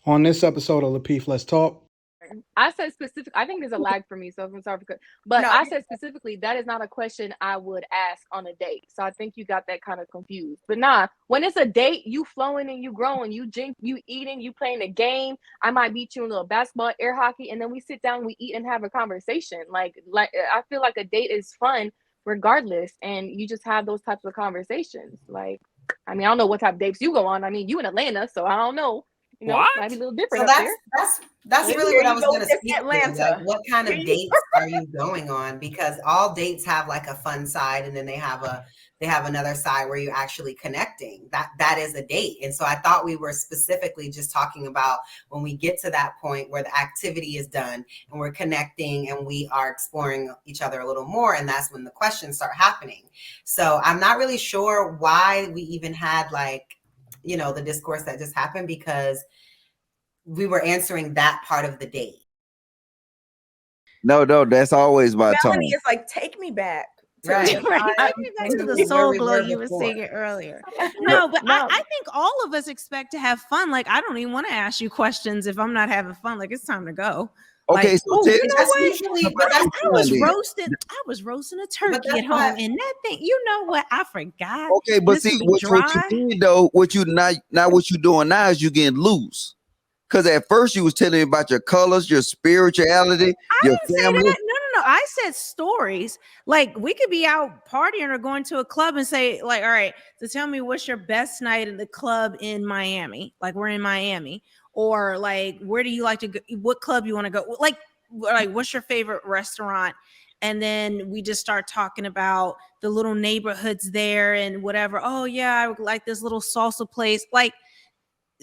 On this episode of Lapeef, Let's Talk. I said specific. I think there's a lag for me, so I'm sorry but No. I said specifically that is not a question I would ask on a date. So I think you got that kind of confused. But nah, when it's a date, you flowing and you growing, you drink, you eating, you playing a game. I might beat you in a little basketball, air hockey, and then we sit down, we eat and have a conversation. Like I feel like a date is fun regardless, and you just have those types of conversations. Like, I mean, I don't know what type of dates you go on. I mean, you in Atlanta, so I don't know. You know, What? might be a little different So up there. that's Maybe really where what I you was go going to is speak to. Atlanta. Like, what kind of dates are you going on? Because all dates have like a fun side, and then they have another side where you're actually connecting. That is a date. And so I thought we were specifically just talking about when we get to that point where the activity is done and we're connecting and we are exploring each other a little more, and that's when the questions start happening. So I'm not really sure why we even had the discourse that just happened, because we were answering that part of the date. No, that's always my tone. Melanie is like, take me back. Right. Take me back to the soul glow you were singing earlier. No, but I think all of us expect to have fun. Like, I don't even want to ask you questions if I'm not having fun. Like, it's time to go. Okay, like, so you know what? Usually, I was roasting a turkey at home, and that thing, you know what? I forgot. Okay, but see what you did though, what you doing now is you getting loose. Because at first you was telling me about your colors, your spirituality, your family. No. I said stories. Like, we could be out partying or going to a club and say, like, all right, so tell me what's your best night in the club in Miami? Like, we're in Miami. Or like, where do you like to go? What club you want to go? Like what's your favorite restaurant? And then we just start talking about the little neighborhoods there and whatever. Oh yeah, I would like this little salsa place. Like,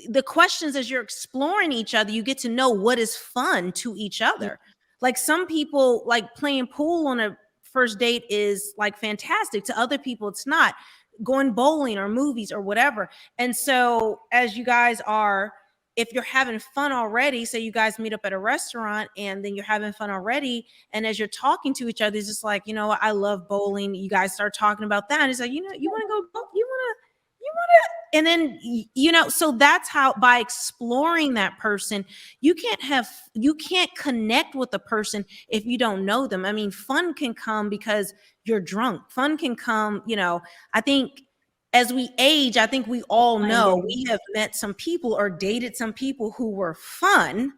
the questions, as you're exploring each other, you get to know what is fun to each other. Like, some people, like, playing pool on a first date is like fantastic. To other people, it's not. Going bowling or movies or whatever. And so as you guys are, if you're having fun already, say you guys meet up at a restaurant and then you're having fun already, and as you're talking to each other, it's just like, you know what, I love bowling. You guys start talking about that, and it's like, you know, you want to go, you want to, and then, you know, so that's how, by exploring that person, you can't connect with a person if you don't know them. I mean, fun can come because you're drunk. Fun can come, you know, I think as we age, I think we all know we have met some people or dated some people who were fun,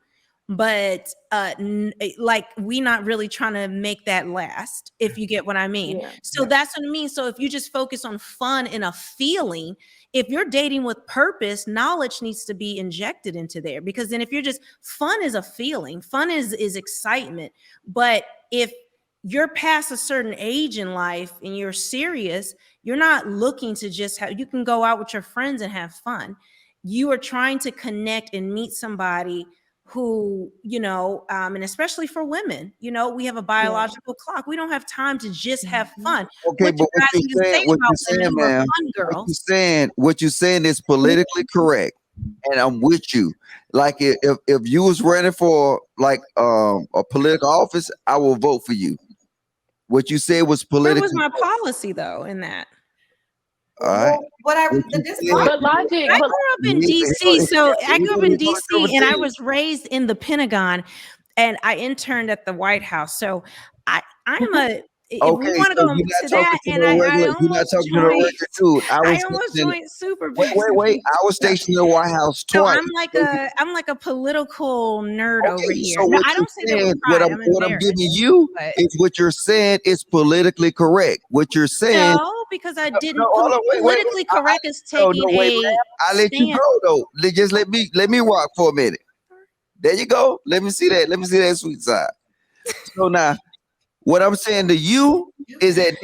but like, we're not really trying to make that last, if you get what I mean. Yeah. So that's what I mean. So if you just focus on fun and a feeling, if you're dating with purpose, knowledge needs to be injected into there, because then if you're just, fun is a feeling, fun is excitement. But if you're past a certain age in life and you're serious, you're not looking to just have, you can go out with your friends and have fun. You are trying to connect and meet somebody who, you know, and especially for women, you know, we have a biological clock. We don't have time to just have fun. Okay, but what you're saying is politically correct, and I'm with you. Like, if you was running for like a political office, I will vote for you. What you said was politically. What was my policy though in that? All right. But logic. I grew up in DC, so I grew up in DC, and I was raised in the Pentagon, and I interned at the White House. So I'm a. If we want to go into that, and I almost joined Super. Wait! I was stationed in the White House twice. So I'm like a political nerd over here. So I don't say that what I'm giving you is what you're saying is politically correct. What you're saying. No, because I didn't. Politically correct is taking I let you go though. Just let me rock for a minute. There you go. Let me see that. Let me see that sweet side. So now, what I'm saying to you is that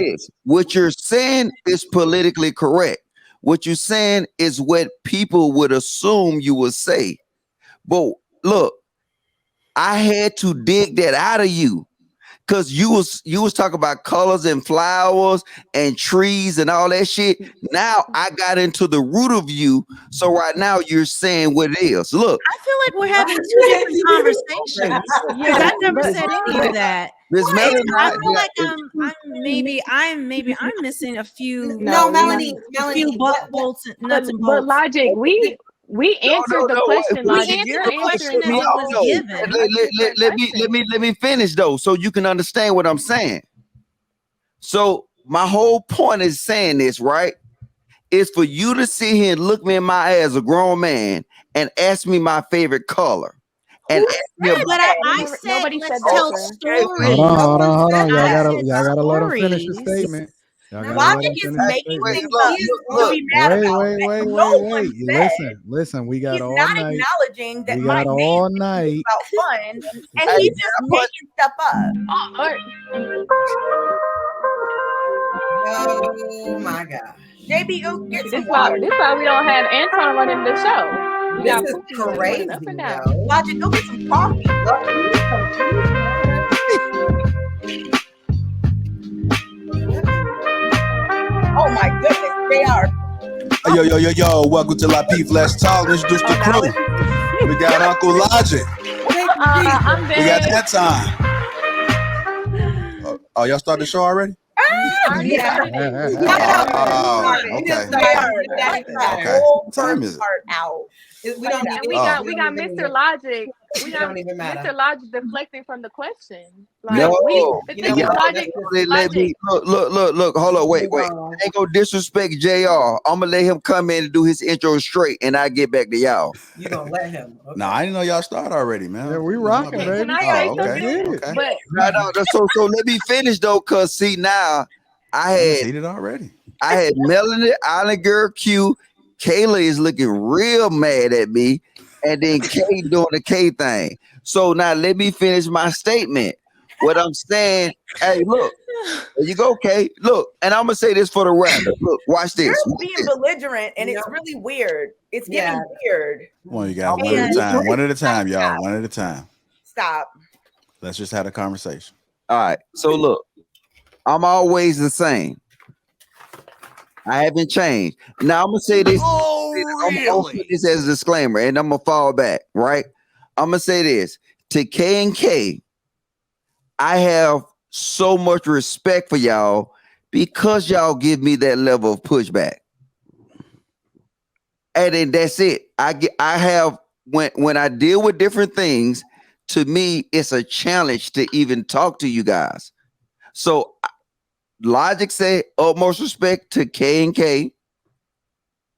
what you're saying is politically correct. What you're saying is what people would assume you would say. But look, I had to dig that out of you, because you was talking about colors and flowers and trees and all that shit. Now I got into the root of you. So right now you're saying what it is. Look, I feel like we're having two different conversations. I never said any of that. I feel like I'm missing a few. Melanie, a few bolts, nuts and bolts. But logic, We answered the question, We Logic. answered You're the question answering as it was No. given. Let me finish though, so you can understand what I'm saying. So my whole point is saying this, right? Is for you to sit here and look me in my eye as a grown man and ask me my favorite color. And ask me about, But I said, Nobody let's said that, tell sir. stories. Hold on. I Y'all said gotta let him finish the stories. statement. Y'all gotta let Logic him is finish the making statement. things up to be mad about. No one said. Listen. We got He's all not night. acknowledging that We my got all night. about fun, and he's just making stuff up. Oh my God. JB, go get This some why water. we don't have Anton running the show. We got This is Pookie running crazy, up and down. yo. Logic, go get some coffee. Oh my goodness, JR. Yo, welcome to Lapeef Let's Talk. Let's introduce the crew. We got Uncle Logic. I'm We got dead. that time. Oh, y'all started the show already? Already started it. Okay. What time is it? Out. We don't And even, we got Mr. Logic. We got don't even matter. Mr. Logic deflecting from the question. Like No. the thing is, Logic. Let me look. Hold on, wait. I ain't gonna disrespect JR. I'm gonna let him come in and do his intro straight, and I get back to y'all. You gonna let him? Okay. No, I didn't know y'all started already, man. Yeah, we rocking, baby. Can I say something? Okay. But No, so let me finish though, cause see now I It's had heated already. Melanie, Island Girl Q. Kayla is looking real mad at me, and then Kay doing the K thing. So now let me finish my statement. What I'm saying, hey, look, there you go, Kay. Look, and I'm gonna say this for the record. Look, watch this. You're being belligerent, and it's really weird. It's getting weird. Come on, you guys. One at a time. One at a time, y'all. One at a time. Stop. Let's just have a conversation. All right. So look, I'm always the same. I haven't changed. Now I'm gonna say this. I'm gonna put this as a disclaimer, and I'm gonna fall back. Right? I'm gonna say this to K and K. I have so much respect for y'all because y'all give me that level of pushback, and then that's it. I have when I deal with different things. To me, it's a challenge to even talk to you guys. So. Logic say utmost respect to K and K,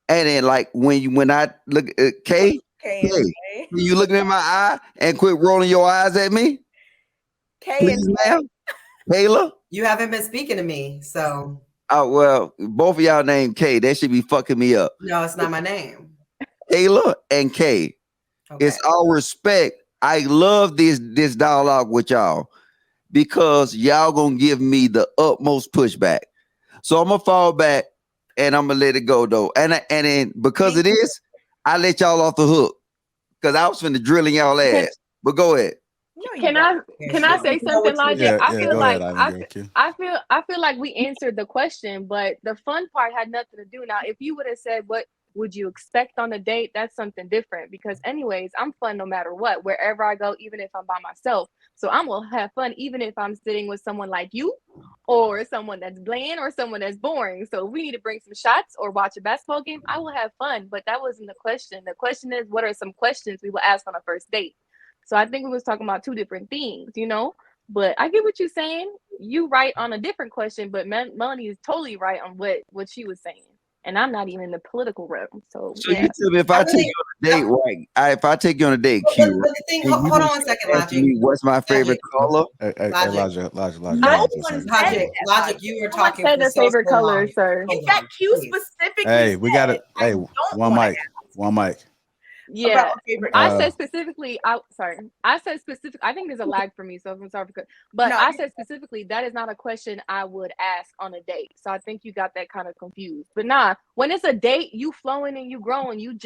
and then like when I look at K, you looking in my eye and quit rolling your eyes at me, please, ma'am, Kayla. You haven't been speaking to me, so. Oh well, both of y'all named K. That should be fucking me up. No, it's not my name. Kayla and K. Okay. It's all respect. I love this dialogue with y'all. Because y'all gonna give me the utmost pushback, so I'm gonna fall back and I'm gonna let it go though. And then because of this, I let y'all off the hook because I was finna drilling y'all ass. But go ahead. Can I say something, Logic? Yeah, I feel like I feel like we answered the question, but the fun part had nothing to do. Now, if you would have said what would you expect on a date, that's something different. Because anyways, I'm fun no matter what, wherever I go, even if I'm by myself. So I'm gonna have fun, even if I'm sitting with someone like you, or someone that's bland, or someone that's boring. So if we need to bring some shots or watch a basketball game, I will have fun. But that wasn't the question. The question is, what are some questions we will ask on a first date? So I think we was talking about two different things, you know. But I get what you're saying. You right on a different question, but Melanie is totally right on what she was saying. And I'm not even in the political realm. So yeah. You tell me if I take you on a date, right? If I take you on a date, Q. But the thing, hold on one second, Logic. What's my favorite color? Logic. You were talking. Say the favorite color, sir. Is that Q specifically? Hey, we got it. Hey, one mic. Yeah, I said specifically. I said specific. I think there's a lag for me, so I'm sorry. But I said specifically that is not a question I would ask on a date. So I think you got that kind of confused. But nah, when it's a date, you flowing and you growing, you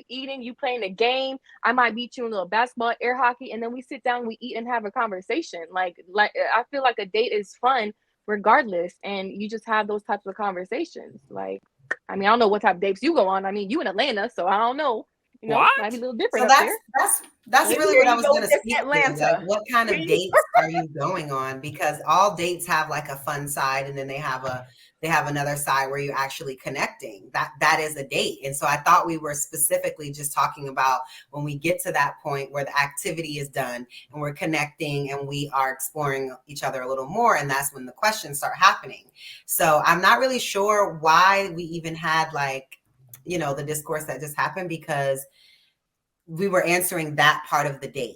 eating, you playing a game. I might beat you in a little basketball, air hockey, and then we sit down, we eat and have a conversation. Like I feel like a date is fun regardless, and you just have those types of conversations. Like, I mean, I don't know what type of dates you go on. I mean, you in Atlanta, so I don't know. You know, might be a little different So up there. that's Maybe really there what I you was go going to with speak to. Atlanta. Like, what kind of Here you dates are you going on? Because all dates have like a fun side, and then they have another side where you're actually connecting. That is a date. And so I thought we were specifically just talking about when we get to that point where the activity is done and we're connecting and we are exploring each other a little more, and that's when the questions start happening. So I'm not really sure why we even had like, you know, the discourse that just happened, because we were answering that part of the date.